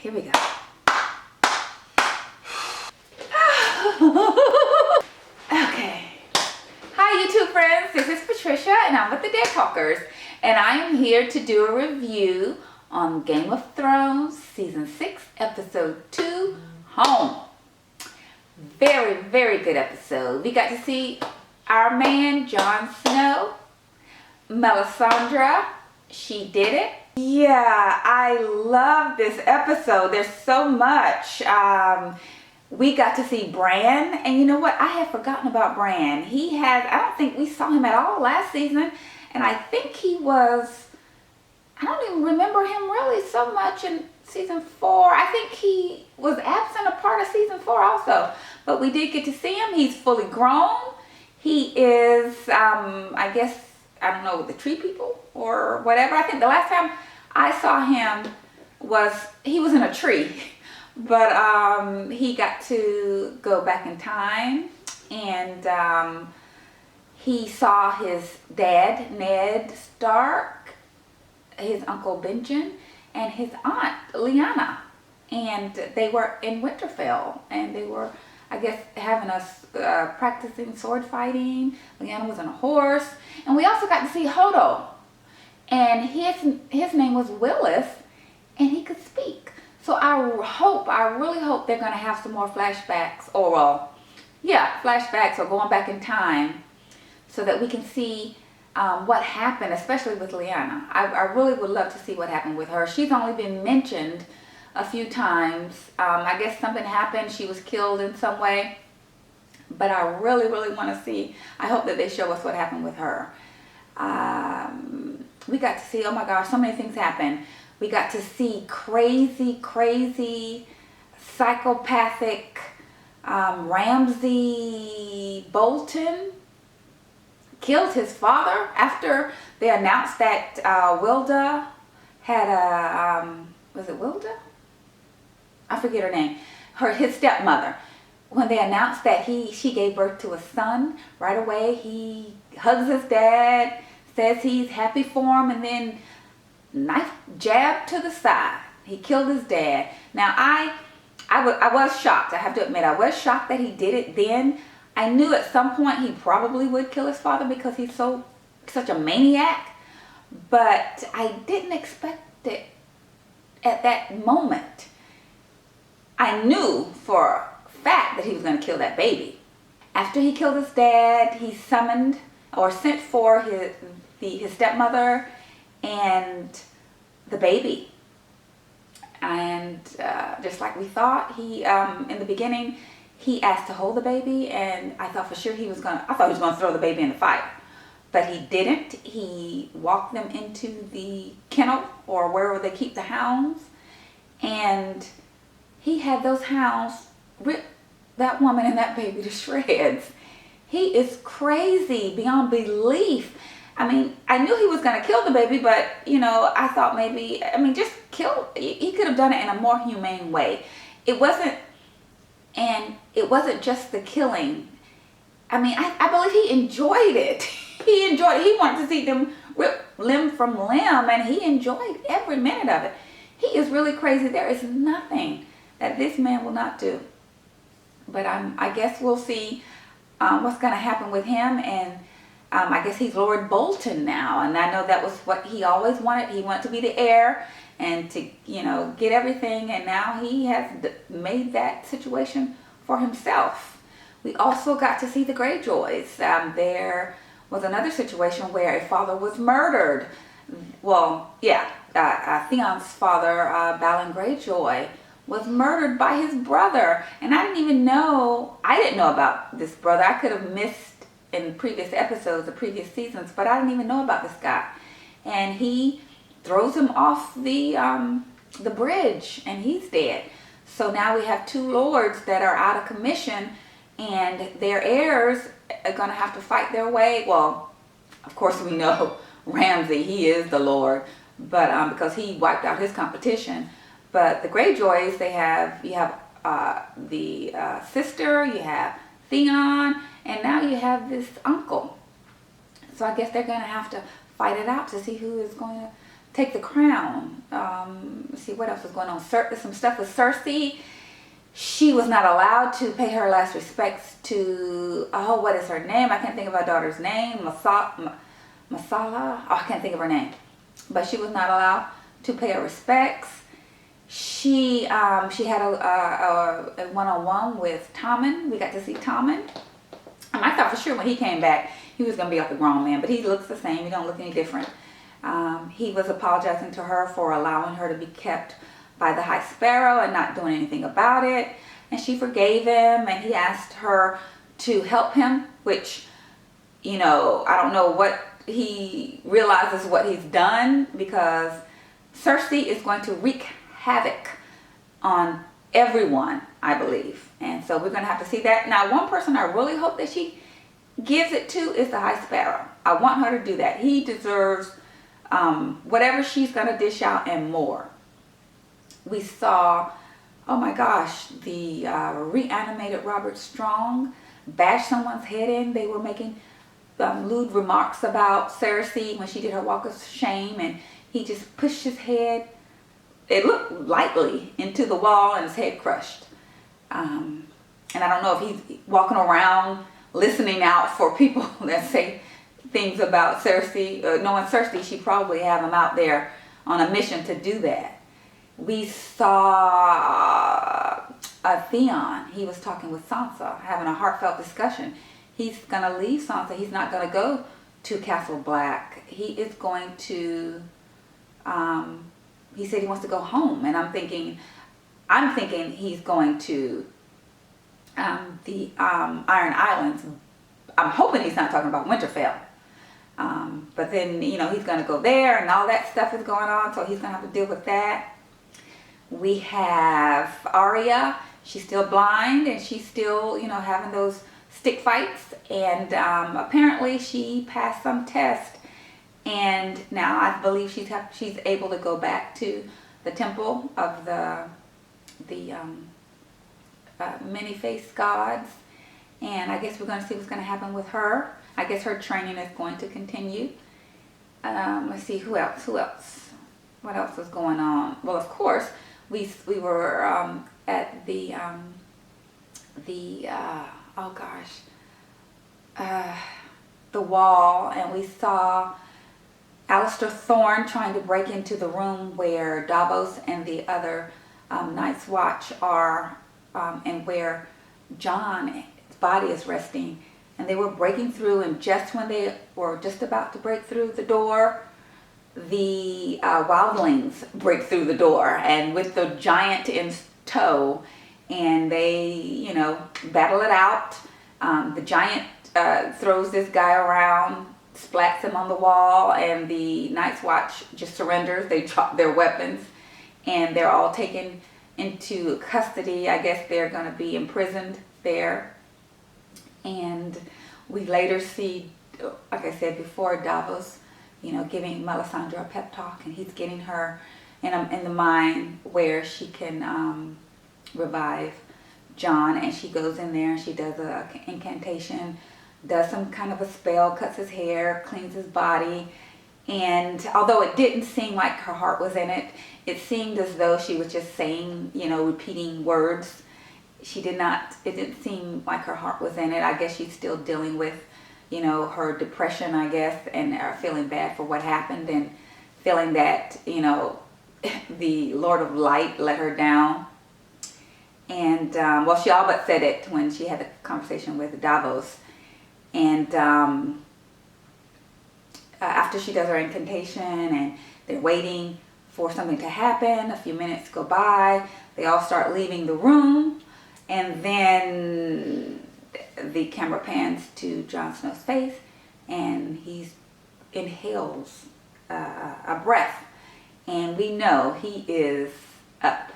here we go. Okay. Hi YouTube friends, this is Patricia and I'm with the Dead Talkers. And I am here to do a review on Game of Thrones Season 6, Episode 2, Home. Very, very good episode. We got to see our man, Jon Snow. Melisandre, she did it. Yeah, I love this episode. There's so much. We got to see Bran, and you know what? I had forgotten about Bran. I don't think we saw him at all last season, and I think I don't even remember him really so much in season 4. I think he was absent a part of season 4 also, but we did get to see him. He's fully grown. He is, I guess, I don't know, the tree people or whatever. I think the last time I saw him he was in a tree, but he got to go back in time, and he saw his dad, Ned Stark, his uncle Benjen, and his aunt Lyanna, and they were in Winterfell, and they were, I guess, having us practicing sword fighting. Lyanna was on a horse, and we also got to see Hodor, and his name was Willis, and he could speak. So I really hope they're going to have some more flashbacks, or flashbacks or going back in time, so that we can see what happened, especially with Lyanna. I really would love to see what happened with her. She's only been mentioned a few times. I guess something happened. She was killed in some way. But I really, really want to see. I hope that they show us what happened with her. We got to see, oh my gosh, so many things happened. We got to see crazy, psychopathic Ramsay Bolton killed his father after they announced that Wilda had was it Wilda? I forget her name. His stepmother. When they announced that she gave birth to a son, right away he hugs his dad, says he's happy for him, and then knife jab to the side. He killed his dad. Now I was shocked. I have to admit, I was shocked that he did it then. I knew at some point he probably would kill his father because he's such a maniac, but I didn't expect it at that moment. I knew for a fact that he was going to kill that baby. After he killed his dad, he summoned or sent for his stepmother and the baby. And just like we thought, he in the beginning, he asked to hold the baby, and I thought for sure he was going to throw the baby in the fire. But he didn't. He walked them into the kennel, or wherever they keep the hounds, and he had those hounds rip that woman and that baby to shreds. He is crazy beyond belief. I mean, I knew he was going to kill the baby, but, you know, I thought maybe, just kill. He could have done it in a more humane way. It wasn't just the killing. I believe he enjoyed it. He wanted to see them rip limb from limb, and he enjoyed every minute of it. He is really crazy. There is nothing that this man will not do. But I guess we'll see what's going to happen with him, and I guess he's Lord Bolton now, and I know that was what he always wanted. He wanted to be the heir and to, get everything, and now he has made that situation for himself. We also got to see the Greyjoys. There was another situation where a father was murdered. Well, Theon's father, Balon Greyjoy, was murdered by his brother, and I didn't know about this brother. I could have missed in previous episodes, the previous seasons, but I didn't even know about this guy. And he throws him off the bridge, and he's dead. So now we have 2 lords that are out of commission, and their heirs are going to have to fight their way. Well, of course we know Ramsay, he is the lord, but because he wiped out his competition. But the Greyjoys, you have the sister, you have Theon, and now you have this uncle. So I guess they're going to have to fight it out to see who is going to take the crown. Let's see what else was going on. Some stuff with Cersei. She was not allowed to pay her last respects to, oh, what is her name? I can't think of her daughter's name. Masala. Oh, I can't think of her name. But she was not allowed to pay her respects. She had a one-on-one with Tommen. We got to see Tommen. And I thought for sure when he came back, he was going to be like a grown man. But he looks the same. He don't look any different. He was apologizing to her for allowing her to be kept by the High Sparrow and not doing anything about it. And she forgave him, and he asked her to help him, which, you know, I don't know what he realizes what he's done, because Cersei is going to wreak havoc on everyone, I believe. And so we're going to have to see that. Now, one person I really hope that she gives it to is the High Sparrow. I want her to do that. He deserves whatever she's going to dish out and more. We saw, oh my gosh, the reanimated Robert Strong bash someone's head in. They were making lewd remarks about Cersei when she did her walk of shame, and he just pushed his head, it looked lightly, into the wall, and his head crushed. And I don't know if he's walking around listening out for people that say things about Cersei. Knowing Cersei, she probably have him out there on a mission to do that. We saw Theon. He was talking with Sansa, having a heartfelt discussion. He's going to leave Sansa. He's not going to go to Castle Black. He is going to, he said he wants to go home. And I'm thinking he's going to the Iron Islands. I'm hoping he's not talking about Winterfell. But then, you know, he's going to go there, and all that stuff is going on. So he's going to have to deal with that. We have Arya. She's still blind, and she's still, you know, having those stick fights. And apparently she passed some test, and now I believe she's able to go back to the temple of the many-faced gods. And I guess we're going to see what's going to happen with her. I guess her training is going to continue. Let's see, who else? What else is going on? Well, of course, we were at the wall, and we saw Alistair Thorne trying to break into the room where Davos and the other Night's Watch are, and where Jon's body is resting. And they were breaking through, and just when they were just about to break through the door, the wildlings break through the door, and with the giant in tow, and they, you know, battle it out. The giant throws this guy around, splats him on the wall, and the Night's Watch just surrenders. They drop their weapons, and they're all taken into custody. I guess they're going to be imprisoned there. And we later see, like I said before, Davos, you know, giving Melisandre a pep talk, and he's getting her in the mind where she can revive Jon. And she goes in there and she does an incantation, does some kind of a spell, cuts his hair, cleans his body. And although it didn't seem like her heart was in it, it seemed as though she was just saying, you know, repeating words. It didn't seem like her heart was in it. I guess she's still dealing with, you know, her depression, I guess, and feeling bad for what happened, and feeling that, you know, the Lord of Light let her down. And, well, she all but said it when she had the conversation with Davos. And after she does her incantation, and they're waiting for something to happen, a few minutes go by, they all start leaving the room. And then the camera pans to Jon Snow's face, and he inhales a breath. And we know he is up.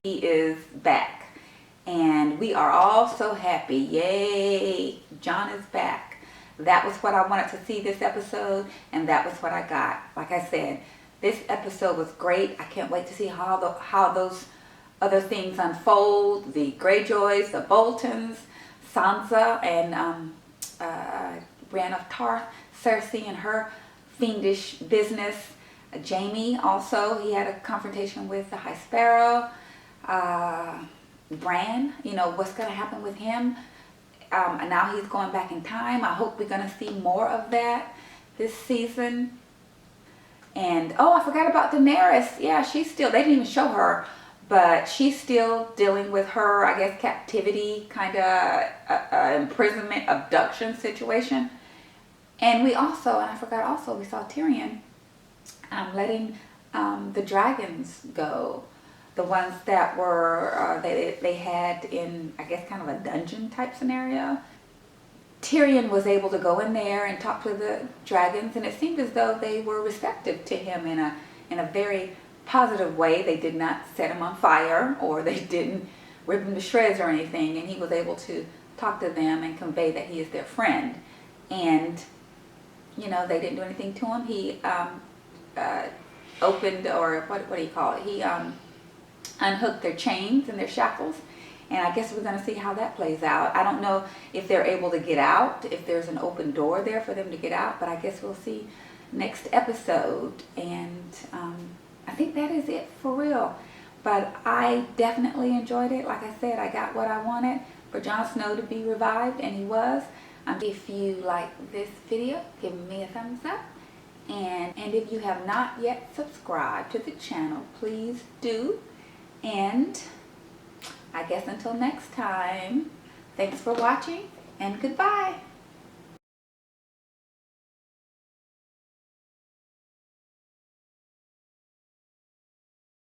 He is back. And we are all so happy. Yay, Jon is back. That was what I wanted to see this episode, and that was what I got. Like I said, this episode was great. I can't wait to see how those other things unfold. The Greyjoys, the Boltons, Sansa, and Brienne of Tarth, Cersei and her fiendish business. Jaime also, he had a confrontation with the High Sparrow. Bran, you know, what's going to happen with him? And now he's going back in time. I hope we're going to see more of that this season. And, oh, I forgot about Daenerys. Yeah, she's still, they didn't even show her, but she's still dealing with her, I guess, captivity, kind of imprisonment, abduction situation. And we also, and I forgot also, we saw Tyrion letting the dragons go. The ones that were, they had in, I guess, kind of a dungeon type scenario. Tyrion was able to go in there and talk to the dragons, and it seemed as though they were receptive to him in a very positive way. They did not set him on fire, or they didn't rip him to shreds or anything, and he was able to talk to them and convey that he is their friend. And, you know, they didn't do anything to him. He opened, or what do you call it? He unhooked their chains and their shackles. And I guess we're going to see how that plays out. I don't know if they're able to get out, if there's an open door there for them to get out, but I guess we'll see next episode. And I think that is it for real. But I definitely enjoyed it. Like I said, I got what I wanted for Jon Snow to be revived, and he was. If you like this video, give me a thumbs up. And if you have not yet subscribed to the channel, please do. And I guess until next time, thanks for watching and goodbye.